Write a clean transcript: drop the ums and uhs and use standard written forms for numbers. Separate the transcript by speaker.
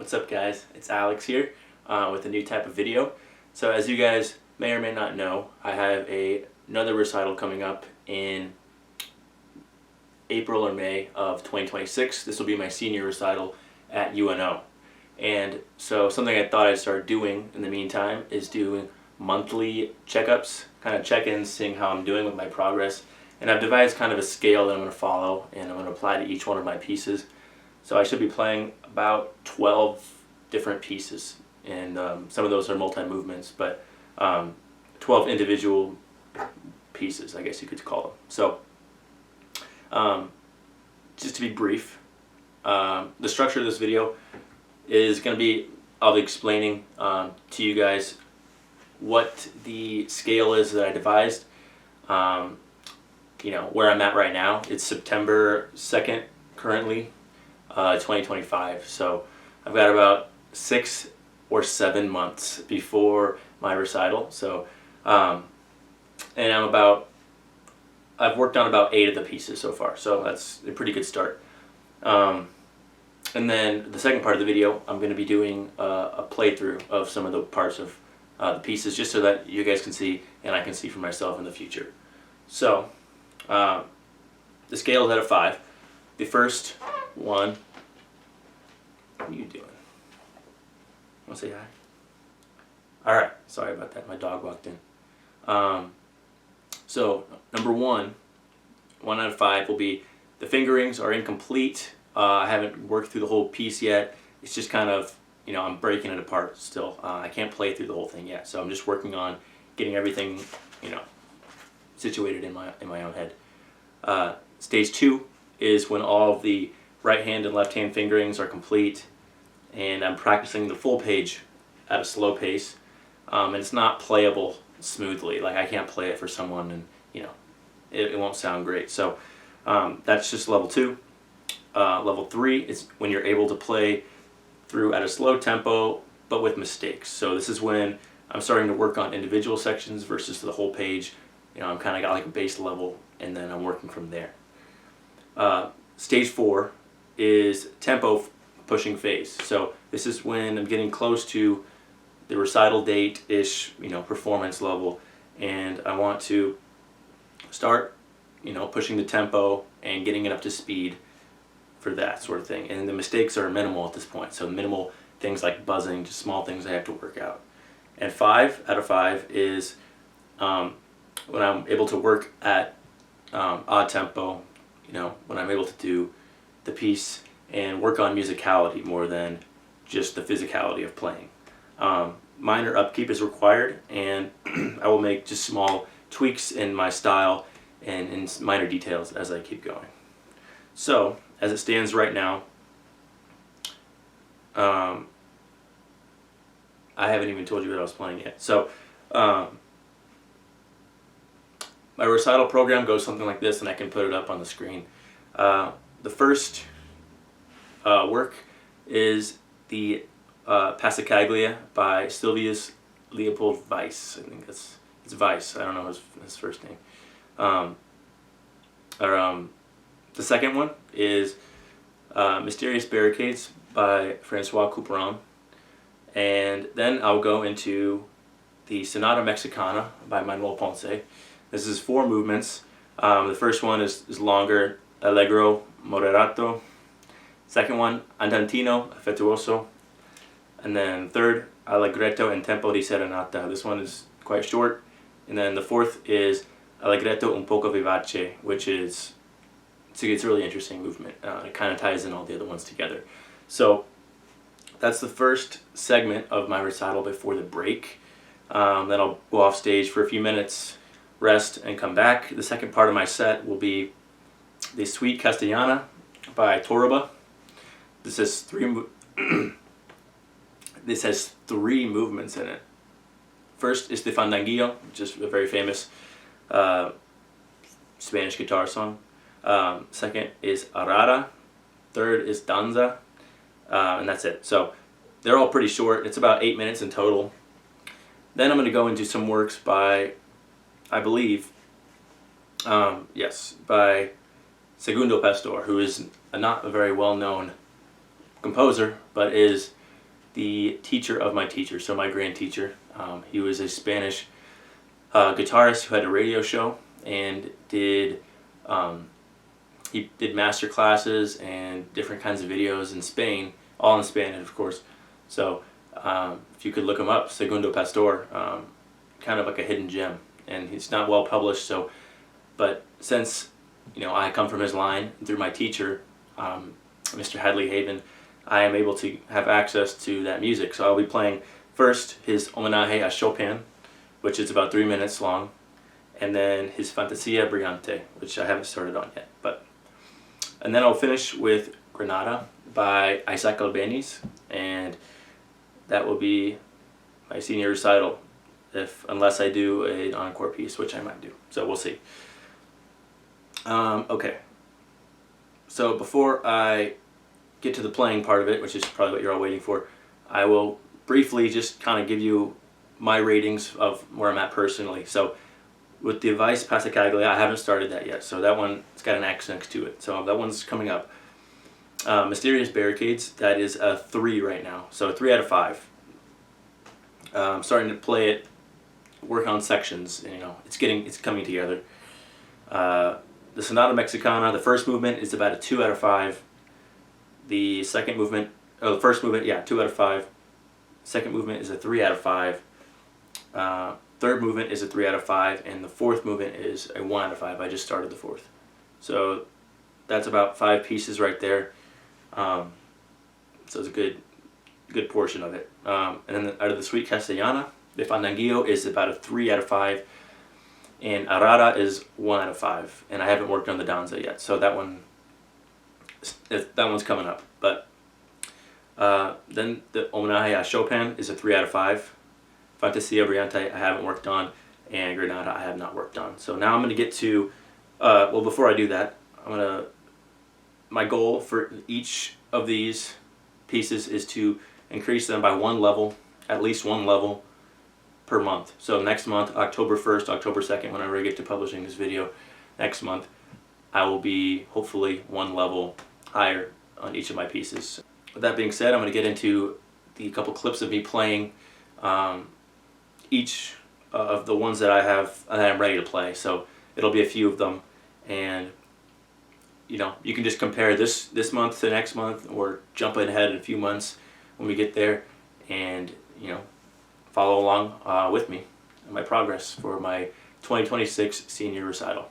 Speaker 1: What's up guys, it's Alex here with a new type of video. So as you guys may or may not know, I have another recital coming up in April or May of 2026. This will be my senior recital at UNO. And so something I thought I'd start doing in the meantime is doing monthly checkups, kind of check-ins, seeing how I'm doing with my progress. And I've devised kind of a scale that I'm going to follow and I'm going to apply to each one of my pieces. So I should be playing about 12 different pieces, and some of those are multi-movements, but 12 individual pieces, I guess you could call them. So just to be brief, the structure of this video is going to be, I'll be explaining to you guys what the scale is that I devised, you know, where I'm at right now. It's September 2nd currently, 2025, so I've got about 6 or 7 months before my recital. So and I've worked on about 8 of the pieces so far, so that's a pretty good start. And then the second part of the video, I'm going to be doing a playthrough of some of the parts of the pieces, just so that you guys can see and I can see for myself in the future. So the scale is out of 5. The first one, what are you doing? Want to say hi? Alright, sorry about that, my dog walked in. So number 1 out of 5 will be the fingerings are incomplete. I haven't worked through the whole piece yet. It's just kind of, you know, I'm breaking it apart still. I can't play through the whole thing yet, so I'm just working on getting everything, you know, situated in my own head. Stage 2 is when all of the right hand and left hand fingerings are complete, and I'm practicing the full page at a slow pace, and it's not playable smoothly. Like, I can't play it for someone and, you know, it won't sound great. So that's just level 2. Level 3 is when you're able to play through at a slow tempo but with mistakes. So this is when I'm starting to work on individual sections versus the whole page. You know, I'm kind of got like a base level and then I'm working from there. Stage 4 is tempo pushing phase. So this is when I'm getting close to the recital date-ish, you know, performance level, and I want to start, you know, pushing the tempo and getting it up to speed for that sort of thing. And the mistakes are minimal at this point, so minimal things like buzzing, just small things I have to work out. And 5 out of 5 is when I'm able to work at odd tempo, you know, when I'm able to do the piece and work on musicality more than just the physicality of playing. Minor upkeep is required, and I will make just small tweaks in my style and in minor details as I keep going. So, as it stands right now, I haven't even told you what I was playing yet. So, my recital program goes something like this, and I can put it up on the screen. The first work is the Passacaglia by Sylvius Leopold Weiss. I think it's Weiss. I don't know his first name. The second one is Mysterious Barricades by Francois Couperin. And then I'll go into the Sonata Mexicana by Manuel Ponce. This is 4 movements. The first one is longer, Allegro, moderato. Second one, Andantino, affetuoso. And then third, Allegretto and tempo di serenata. This one is quite short. And then the fourth is Allegretto un poco vivace, which is, it's a really interesting movement. It kind of ties in all the other ones together. So that's the first segment of my recital before the break. Then I'll go off stage for a few minutes, rest, and come back. The second part of my set will be the Suite Castellana by Torroba. This has 3 movements in it. First is the Fandanguillo, which is a very famous Spanish guitar song. Second is Arada. Third is Danza. And that's it. So they're all pretty short. It's about 8 minutes in total. Then I'm going to go into some works by, I believe, by Segundo Pastor, who is not a very well-known composer, but is the teacher of my teacher, so my grand teacher. He was a Spanish guitarist who had a radio show and he did master classes and different kinds of videos in Spain, all in Spanish, of course. So if you could look him up, Segundo Pastor, kind of like a hidden gem, and he's not well published. So, but since I come from his line through my teacher, Mr. Hadley Haven, I am able to have access to that music. So I'll be playing first his Homenaje a Chopin, which is about 3 minutes long, and then his Fantasia Brilliante, which I haven't started on yet. And then I'll finish with Granada by Isaac Albeniz, and that will be my senior recital, unless I do an encore piece, which I might do. So we'll see. Okay. So before I get to the playing part of it, which is probably what you're all waiting for, I will briefly just kind of give you my ratings of where I'm at personally. So with the Weiss Passacaglia, I haven't started that yet, so that one, it's got an X next to it, so that one's coming up. Mysterious Barricades, that is a 3 right now, so a 3 out of 5. I'm starting to play it, work on sections, and it's coming together. The Sonata Mexicana, the first movement is about a 2 out of 5. The second movement, the first movement, yeah, 2 out of 5. Second movement is a 3 out of 5. Third movement is a 3 out of 5, and the fourth movement is a 1 out of 5. I just started the fourth. So that's about 5 pieces right there. So it's a good portion of it. And then out of the Suite Castellana, the Fandanguillo is about a 3 out of 5, and Arada is 1 out of 5. And I haven't worked on the Danza yet, so that one's coming up. But then the Homenaje a Chopin is a 3 out of 5. Fantasia Brilliante I haven't worked on, and Granada I have not worked on. So now I'm going to get to, well, before I do that, my goal for each of these pieces is to increase them by 1 level, at least 1 level per month. So next month, October 1st, October 2nd, whenever I get to publishing this video next month, I will be hopefully 1 level higher on each of my pieces. With that being said, I'm going to get into the couple clips of me playing each of the ones that I'm ready to play. So it'll be a few of them, and you can just compare this month to next month, or jump ahead in a few months when we get there, and follow along with me in my progress for my 2026 senior recital.